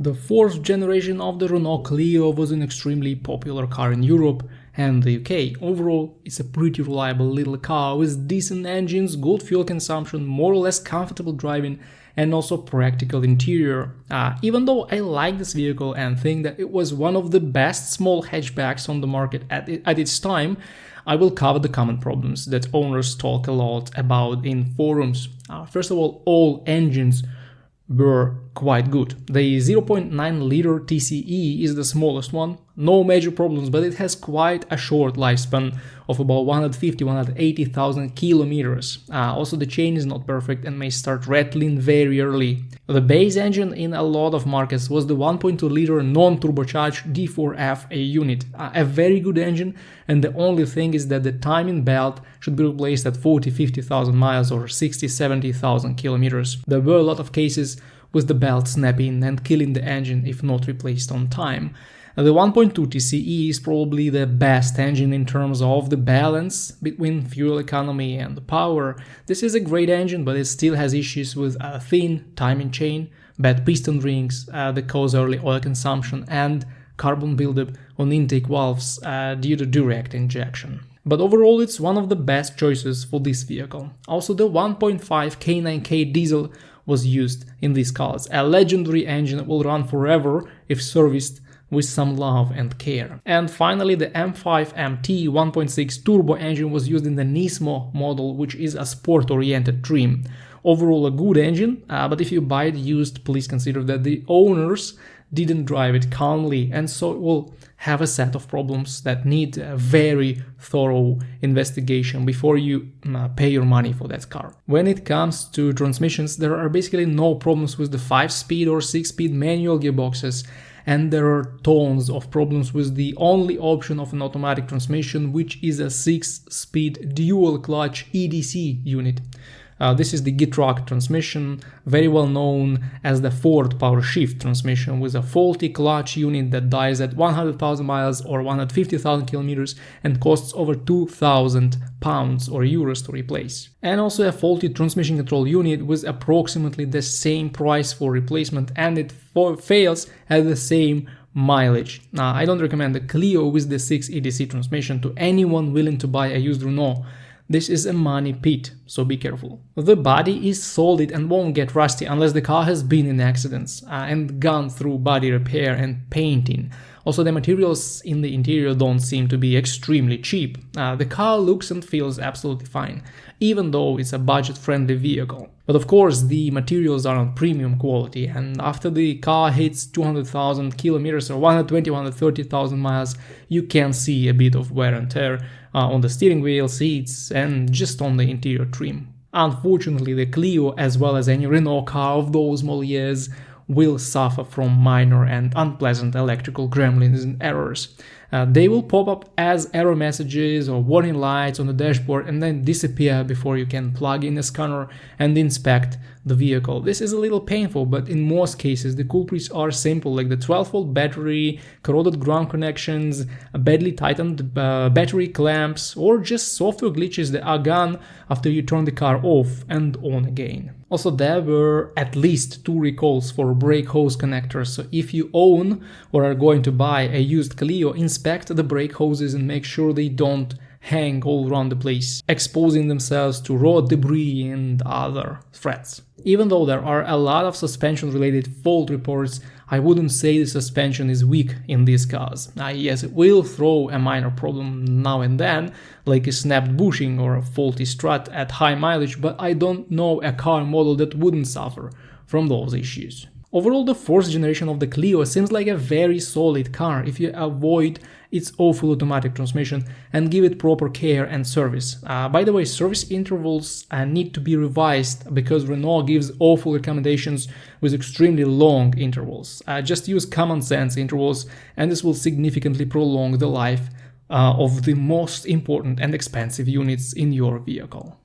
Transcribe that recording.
The fourth generation of the Renault Clio was an extremely popular car in Europe and the UK. Overall, it's a pretty reliable little car with decent engines, good fuel consumption, more or less comfortable driving, and also practical interior. Even though I like this vehicle and think that it was one of the best small hatchbacks on the market at its time, I will cover the common problems that owners talk a lot about in forums. First of all engines were quite good. The 0.9-liter TCE is the smallest one, no major problems, but it has quite a short lifespan of about 150,000–180,000 kilometers. Also, the chain is not perfect and may start rattling very early. The base engine in a lot of markets was the 1.2-liter non-turbocharged D4FA unit, a very good engine, and the only thing is that the timing belt should be replaced at 40–50,000 miles or 60–70,000 kilometers. There were a lot of cases with the belt snapping and killing the engine if not replaced on time. The 1.2 TCE is probably the best engine in terms of the balance between fuel economy and power. This is a great engine, but it still has issues with a thin timing chain, bad piston rings that cause early oil consumption, and carbon buildup on intake valves due to direct injection. But overall, it's one of the best choices for this vehicle. Also, the 1.5 K9K diesel was used in these cars, a legendary engine that will run forever if serviced with some love and care. And finally, the M5MT 1.6 turbo engine was used in the Nismo model, which is a sport-oriented trim. Overall, a good engine, but if you buy it used, please consider that the owners didn't drive it calmly, and so it will have a set of problems that need a very thorough investigation before you pay your money for that car. When it comes to transmissions, there are basically no problems with the 5-speed or 6-speed manual gearboxes, and there are tons of problems with the only option of an automatic transmission, which is a 6-speed dual clutch EDC unit. This is the Getrag transmission, very well known as the Ford power shift transmission, with a faulty clutch unit that dies at 100,000 miles or 150,000 kilometers and costs over 2,000 pounds or euros to replace. And also a faulty transmission control unit with approximately the same price for replacement, and it fails at the same mileage. Now, I don't recommend the Clio with the 6 EDC transmission to anyone willing to buy a used Renault. This is a money pit, so be careful. The body is solid and won't get rusty unless the car has been in accidents and gone through body repair and painting. Also, the materials in the interior don't seem to be extremely cheap. The car looks and feels absolutely fine, even though it's a budget-friendly vehicle. But of course, the materials are on premium quality, and after the car hits 200,000 kilometers or 120–130,000 miles, you can see a bit of wear and tear on the steering wheel, seats, and just on the interior trim. Unfortunately, the Clio, as well as any Renault car of those model years, will suffer from minor and unpleasant electrical gremlins and errors. They will pop up as error messages or warning lights on the dashboard and then disappear before you can plug in a scanner and inspect the vehicle. This is a little painful, but in most cases the culprits are simple, like the 12-volt battery, corroded ground connections, badly tightened battery clamps, or just software glitches that are gone after you turn the car off and on again. Also, there were at least 2 recalls for brake hose connectors, so if you own or are going to buy a used Clio, inspect the brake hoses and make sure they don't hang all around the place, exposing themselves to road debris and other threats. Even though there are a lot of suspension-related fault reports, I wouldn't say the suspension is weak in these cars. Yes, it will throw a minor problem now and then, like a snapped bushing or a faulty strut at high mileage, but I don't know a car model that wouldn't suffer from those issues. Overall, the 4th generation of the Clio seems like a very solid car if you avoid its awful automatic transmission and give it proper care and service. By the way, service intervals need to be revised because Renault gives awful recommendations with extremely long intervals. Just use common sense intervals, and this will significantly prolong the life of the most important and expensive units in your vehicle.